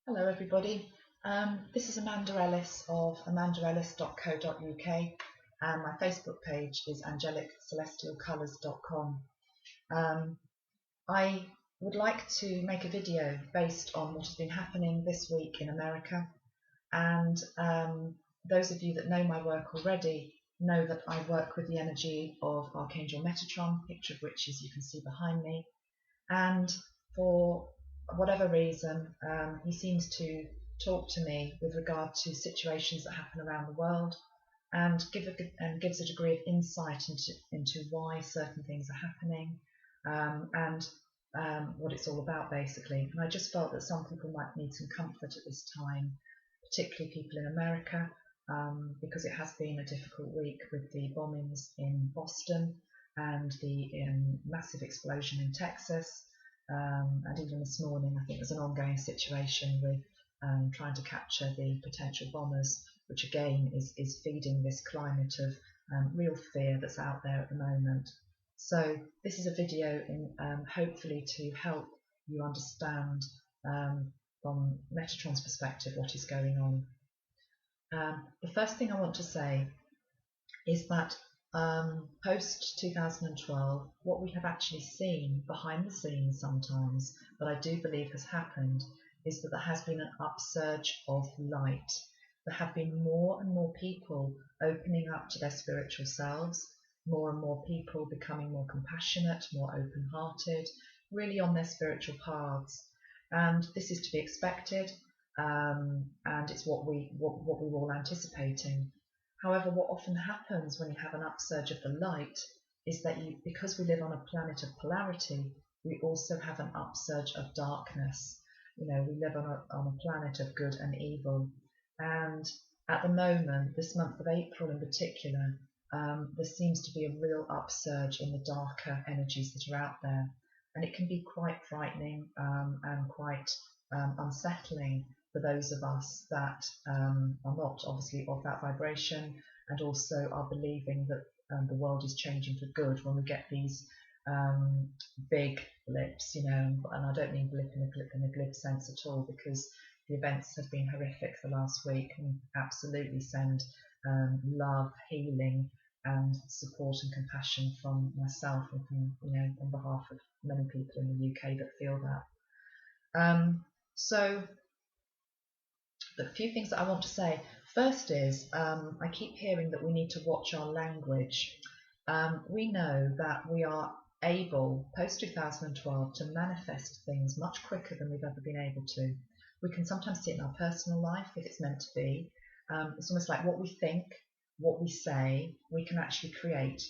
Hello everybody. This is Amanda Ellis of amandaellis.co.uk and my Facebook page is angeliccelestialcolours.com. I would like to make a video based on what has been happening this week in America, and those of you that know my work already know that I work with the energy of Archangel Metatron, picture of which, as you can see behind me, and for whatever reason he seems to talk to me with regard to situations that happen around the world, and gives a degree of insight into why certain things are happening, and what it's all about basically. And I just felt that some people might need some comfort at this time, particularly people in America, because it has been a difficult week with the bombings in Boston and the massive explosion in Texas. And even this morning, I think there's an ongoing situation with trying to capture the potential bombers, which again is feeding this climate of real fear that's out there at the moment. So this is a video hopefully to help you understand from Metatron's perspective what is going on. The first thing I want to say is that post 2012, what we have actually seen behind the scenes sometimes, that I do believe has happened, is that there has been an upsurge of light. There have been more and more people opening up to their spiritual selves, more and more people becoming more compassionate, more open-hearted, really on their spiritual paths. And this is to be expected, and it's what we were all anticipating. However, what often happens when you have an upsurge of the light is that because we live on a planet of polarity, we also have an upsurge of darkness. You know, we live on a planet of good and evil. And at the moment, this month of April in particular, there seems to be a real upsurge in the darker energies that are out there. And it can be quite frightening and quite unsettling for those of us that are not obviously of that vibration, and also are believing that the world is changing for good, when we get these big blips, you know. And I don't mean blip in a glib sense at all, because the events have been horrific the last week, and absolutely send love, healing and support and compassion from myself and from, you know, on behalf of many people in the UK that feel that. So the few things that I want to say. First is, I keep hearing that we need to watch our language. We know that we are able, post 2012, to manifest things much quicker than we've ever been able to. We can sometimes see it in our personal life if it's meant to be. It's almost like what we think, what we say, we can actually create.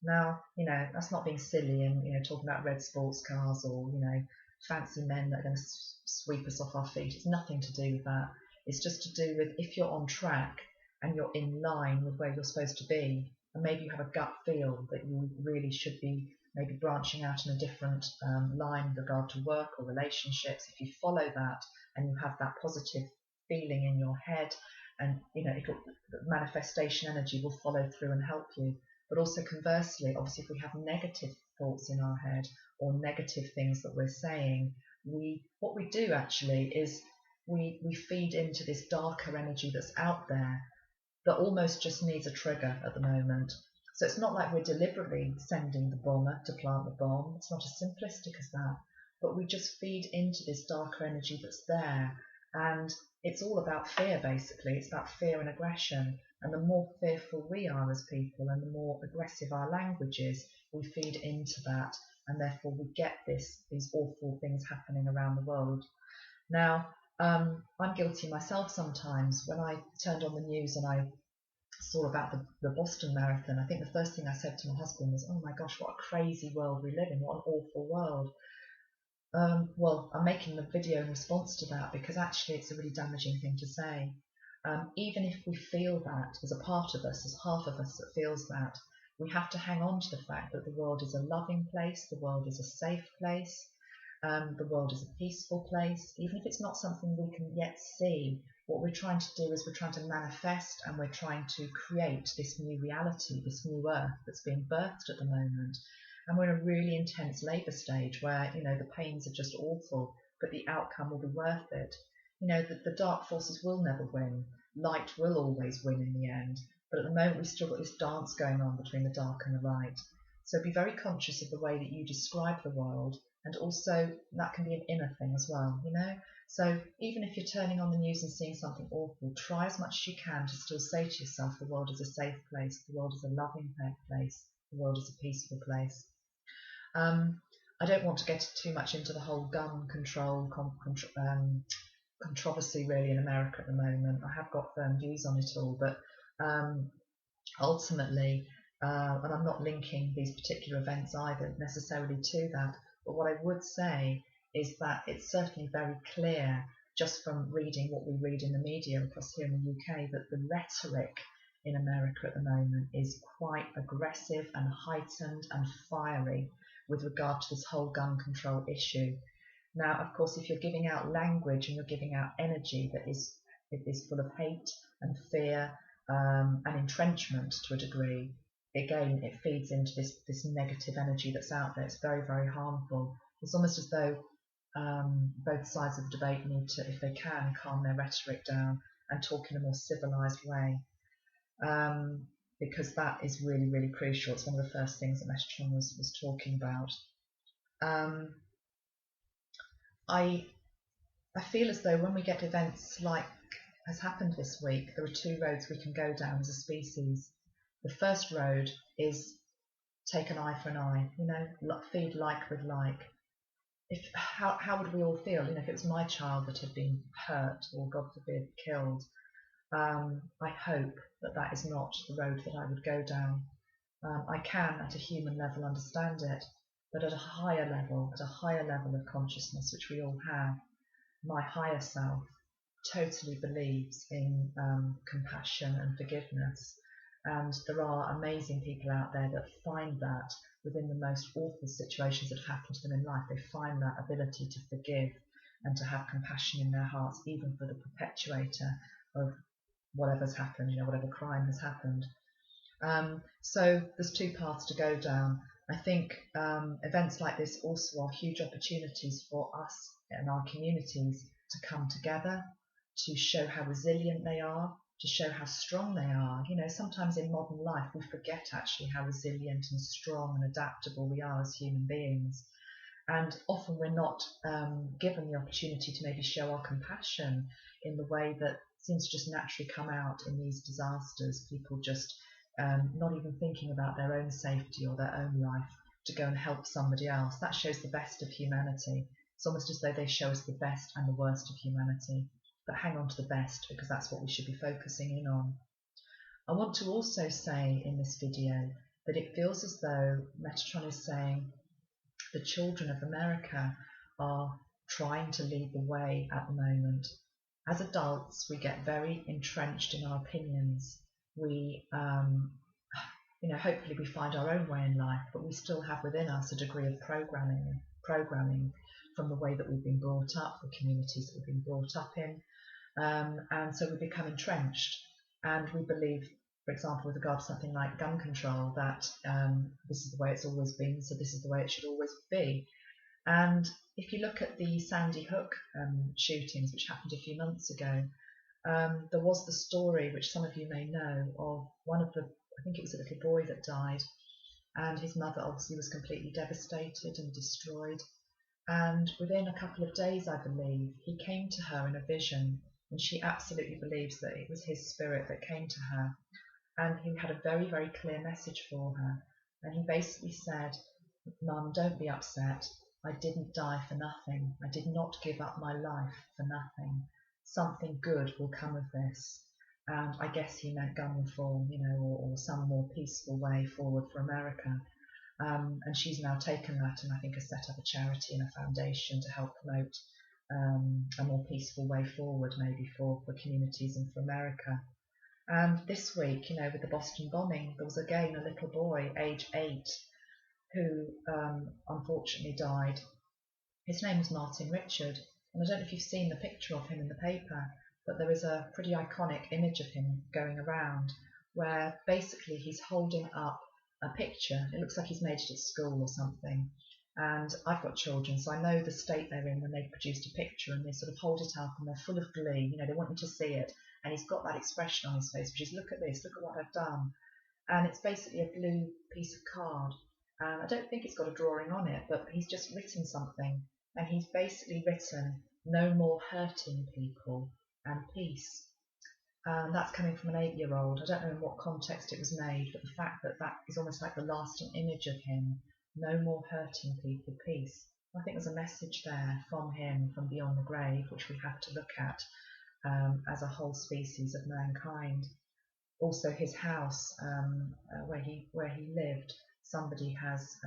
Now, you know, that's not being silly and, you know, talking about red sports cars or, you know, fancy men that are going to sweep us off our feet. It's nothing to do with that. It's just to do with, if you're on track and you're in line with where you're supposed to be, and maybe you have a gut feel that you really should be maybe branching out in a different line with regard to work or relationships. If you follow that and you have that positive feeling in your head, and you know, the manifestation energy will follow through and help you. But also conversely, obviously, if we have negative thoughts in our head or negative things that we're saying, what we do actually is we feed into this darker energy that's out there that almost just needs a trigger at the moment. So it's not like we're deliberately sending the bomber to plant the bomb. It's not as simplistic as that. But we just feed into this darker energy that's there. And it's all about fear, basically. It's about fear and aggression. And the more fearful we are as people, and the more aggressive our language is, we feed into that. And therefore we get these awful things happening around the world. Now, I'm guilty myself sometimes. When I turned on the news and I saw about the Boston Marathon, I think the first thing I said to my husband was, oh my gosh, what a crazy world we live in, what an awful world. Well, I'm making the video in response to that because actually it's a really damaging thing to say. Even if we feel that, as a part of us, as half of us that feels that, we have to hang on to the fact that the world is a loving place, the world is a safe place, the world is a peaceful place. Even if it's not something we can yet see, what we're trying to do is we're trying to manifest, and we're trying to create this new reality, this new earth that's being birthed at the moment. And we're in a really intense labour stage where, you know, the pains are just awful, but the outcome will be worth it. the dark forces will never win. Light will always win in the end. But at the moment, we've still got this dance going on between the dark and the light. So be very conscious of the way that you describe the world, and also that can be an inner thing as well, So even if you're turning on the news and seeing something awful, try as much as you can to still say to yourself, the world is a safe place, the world is a loving place, the world is a peaceful place. I don't want to get too much into the whole gun control controversy really in America at the moment. I have got firm views on it all, but ultimately, and I'm not linking these particular events either necessarily to that, but what I would say is that it's certainly very clear just from reading what we read in the media across here in the UK that the rhetoric in America at the moment is quite aggressive and heightened and fiery with regard to this whole gun control issue. Now, of course, if you're giving out language and you're giving out energy that is full of hate and fear and entrenchment to a degree, again, it feeds into this negative energy that's out there. It's very, very harmful. It's almost as though both sides of the debate need to, if they can, calm their rhetoric down and talk in a more civilised way, because that is really, really crucial. It's one of the first things that Metatron was talking about. I feel as though when we get events like has happened this week, there are two roads we can go down as a species. The first road is take an eye for an eye, feed like with like. How would we all feel, if it was my child that had been hurt or, God forbid, killed? I hope that is not the road that I would go down. I can, at a human level, understand it, but at a higher level of consciousness, which we all have, my higher self totally believes in compassion and forgiveness. And there are amazing people out there that find that within the most awful situations that have happened to them in life, they find that ability to forgive and to have compassion in their hearts, even for the perpetuator of whatever's happened, whatever crime has happened. So there's two paths to go down. I think events like this also are huge opportunities for us and our communities to come together, to show how resilient they are, to show how strong they are. Sometimes in modern life we forget actually how resilient and strong and adaptable we are as human beings. And often we're not given the opportunity to maybe show our compassion in the way that seems to just naturally come out in these disasters. People just not even thinking about their own safety or their own life to go and help somebody else. That shows the best of humanity. It's almost as though they show us the best and the worst of humanity. But hang on to the best, because that's what we should be focusing in on. I want to also say in this video that it feels as though Metatron is saying the children of America are trying to lead the way at the moment. As adults, we get very entrenched in our opinions. We, hopefully we find our own way in life, but we still have within us a degree of programming from the way that we've been brought up, the communities that we've been brought up in. And so we become entrenched, and we believe, for example, with regard to something like gun control, that this is the way it's always been, so this is the way it should always be. And if you look at the Sandy Hook shootings, which happened a few months ago, there was the story, which some of you may know, of one of the, I think it was a little boy that died, and his mother obviously was completely devastated and destroyed. And within a couple of days, I believe, he came to her in a vision, and she absolutely believes that it was his spirit that came to her. And he had a very, very clear message for her. And he basically said, "Mum, don't be upset. I didn't die for nothing. I did not give up my life for nothing. Something good will come of this." And I guess he meant gun reform, or some more peaceful way forward for America. And she's now taken that and I think has set up a charity and a foundation to help promote a more peaceful way forward, maybe for communities and for America. And this week, with the Boston bombing, there was again a little boy, age 8, who unfortunately died. His name was Martin Richard, and I don't know if you've seen the picture of him in the paper, but there is a pretty iconic image of him going around where basically he's holding up a picture. It looks like he's made it at school or something, And I've got children, so I know the state they're in when they've produced a picture and they sort of hold it up and they're full of glee. You know, they want you to see it. And he's got that expression on his face, which is, look at this, look at what I've done. And it's basically a blue piece of card. I don't think it's got a drawing on it, but he's just written something. And he's basically written, no more hurting people and peace. That's coming from an 8-year-old. I don't know in what context it was made, but the fact that that is almost like the lasting image of him, no more hurting people, peace. I think there's a message there from him, from beyond the grave, which we have to look at as a whole species of mankind. Also, his house, where he lived, somebody has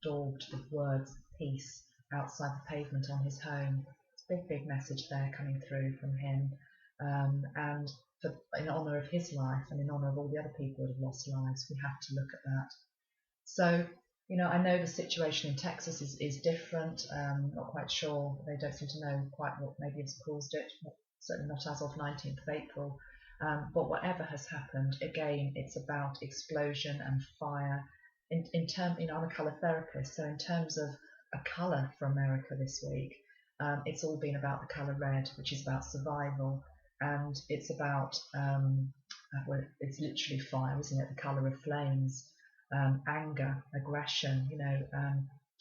daubed the words peace outside the pavement on his home. It's a big message there coming through from him, and in honour of his life and in honour of all the other people that have lost lives, we have to look at that. So, you know, I know the situation in Texas is different. Not quite sure. They don't seem to know quite what maybe has caused it. Certainly not as of 19th of April. But whatever has happened, again, it's about explosion and fire. I'm a colour therapist, so in terms of a colour for America this week, it's all been about the colour red, which is about survival, and it's about well, it's literally fire, isn't it? The colour of flames, anger, aggression. You know,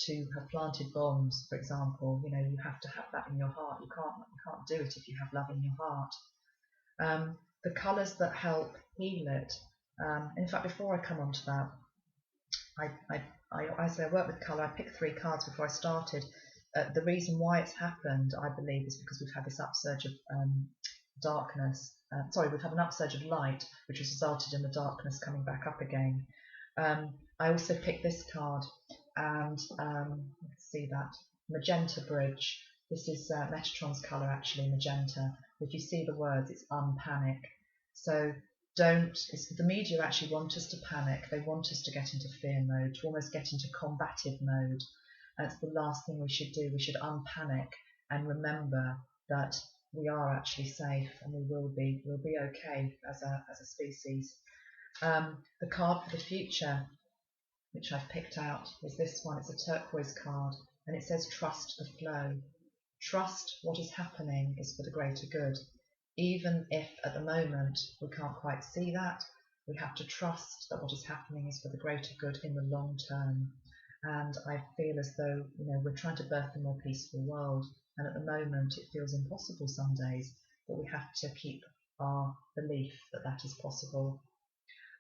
to have planted bombs, for example, you know, you have to have that in your heart. You can't do it if you have love in your heart. The colours that help heal it. In fact, before I come on to that, I work with colour. I picked 3 cards before I started. The reason why it's happened, I believe, is because we've had this upsurge of darkness. We've had an upsurge of light, which has resulted in the darkness coming back up again. I also picked this card, and let's see that magenta bridge. This is Metatron's colour, actually, magenta. If you see the words, it's unpanic. So the media actually want us to panic. They want us to get into fear mode, to almost get into combative mode. That's the last thing we should do. We should unpanic and remember that we are actually safe and we'll be okay as a species. The card for the future, which I've picked out, is this one. It's a turquoise card, and it says trust the flow. Trust what is happening is for the greater good. Even if at the moment we can't quite see that, we have to trust that what is happening is for the greater good in the long term. And I feel as though, you know, we're trying to birth a more peaceful world, and at the moment it feels impossible some days, but we have to keep our belief that that is possible.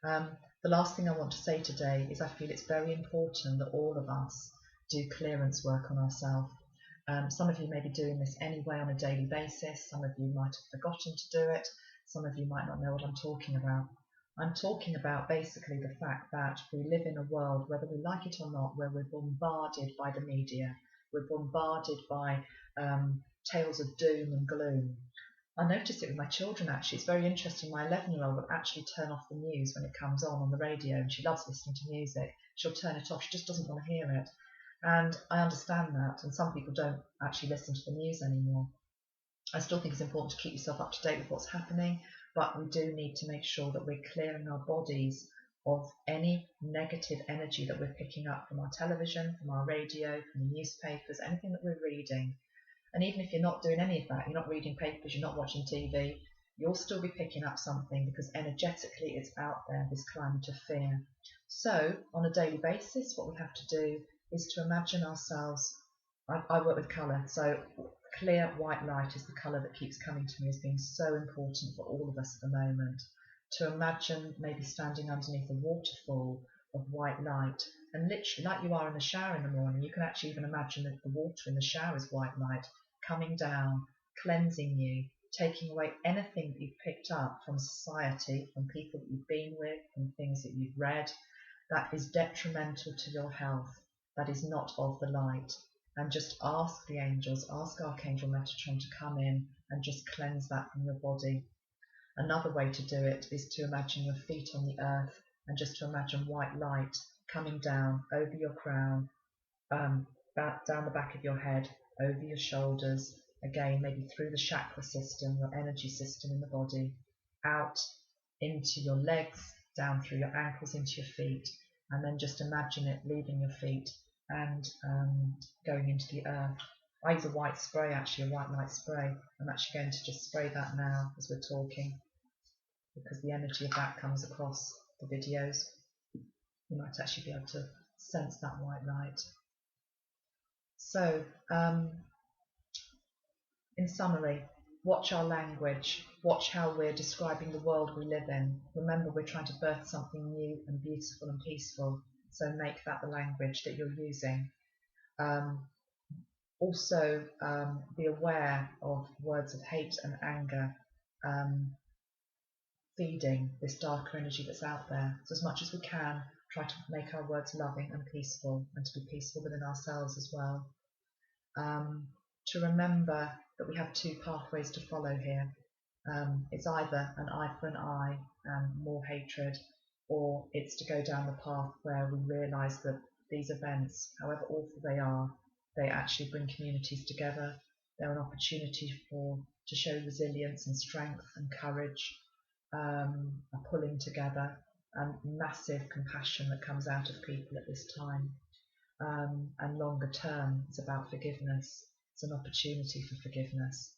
The last thing I want to say today is I feel it's very important that all of us do clearance work on ourselves. Some of you may be doing this anyway on a daily basis. Some of you might have forgotten to do it. Some of you might not know what I'm talking about. I'm talking about basically the fact that we live in a world, whether we like it or not, where we're bombarded by the media. We're bombarded by tales of doom and gloom. I notice it with my children, actually. It's very interesting. My 11-year-old will actually turn off the news when it comes on the radio, and she loves listening to music. She'll turn it off. She just doesn't want to hear it. And I understand that, and some people don't actually listen to the news anymore. I still think it's important to keep yourself up to date with what's happening, but we do need to make sure that we're clearing our bodies of any negative energy that we're picking up from our television, from our radio, from the newspapers, anything that we're reading. And even if you're not doing any of that, you're not reading papers, you're not watching TV, you'll still be picking up something because energetically it's out there, this climate of fear. So on a daily basis, what we have to do is to imagine ourselves, I work with colour, so clear white light is the colour that keeps coming to me as being so important for all of us at the moment. To imagine maybe standing underneath a waterfall of white light, and literally like you are in the shower in the morning, you can actually even imagine that the water in the shower is white light, coming down, cleansing you, taking away anything that you've picked up from society, from people that you've been with, from things that you've read, that is detrimental to your health, that is not of the light. And just ask the angels, ask Archangel Metatron to come in and just cleanse that from your body. Another way to do it is to imagine your feet on the earth and just to imagine white light coming down over your crown, down the back of your head, over your shoulders, again maybe through the chakra system, your energy system in the body, out into your legs, down through your ankles into your feet, and then just imagine it leaving your feet and going into the earth. I use a white spray, actually, a white light spray. I'm actually going to just spray that now as we're talking, because the energy of that comes across the videos. You might actually be able to sense that white light. So, in summary, watch our language, watch how we're describing the world we live in. Remember, we're trying to birth something new and beautiful and peaceful, so make that the language that you're using. Also, be aware of words of hate and anger feeding this darker energy that's out there. So as much as we can, try to make our words loving and peaceful, and to be peaceful within ourselves as well. To remember that we have two pathways to follow here. It's either an eye for an eye and more hatred, or it's to go down the path where we realise that these events, however awful they are, they actually bring communities together. They're an opportunity to show resilience and strength and courage, a pulling together, and massive compassion that comes out of people at this time. And longer term, it's about forgiveness. It's an opportunity for forgiveness.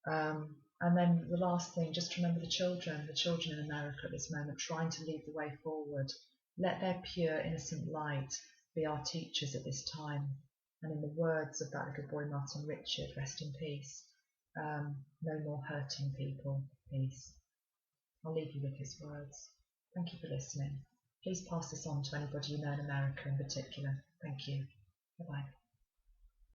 And then the last thing, just remember the children in America at this moment, trying to lead the way forward. Let their pure, innocent light be our teachers at this time. And in the words of that little boy, Martin Richard, rest in peace. No more hurting people, peace. I'll leave you with his words. Thank you for listening. Please pass this on to anybody you know in America in particular. Thank you. Bye-bye.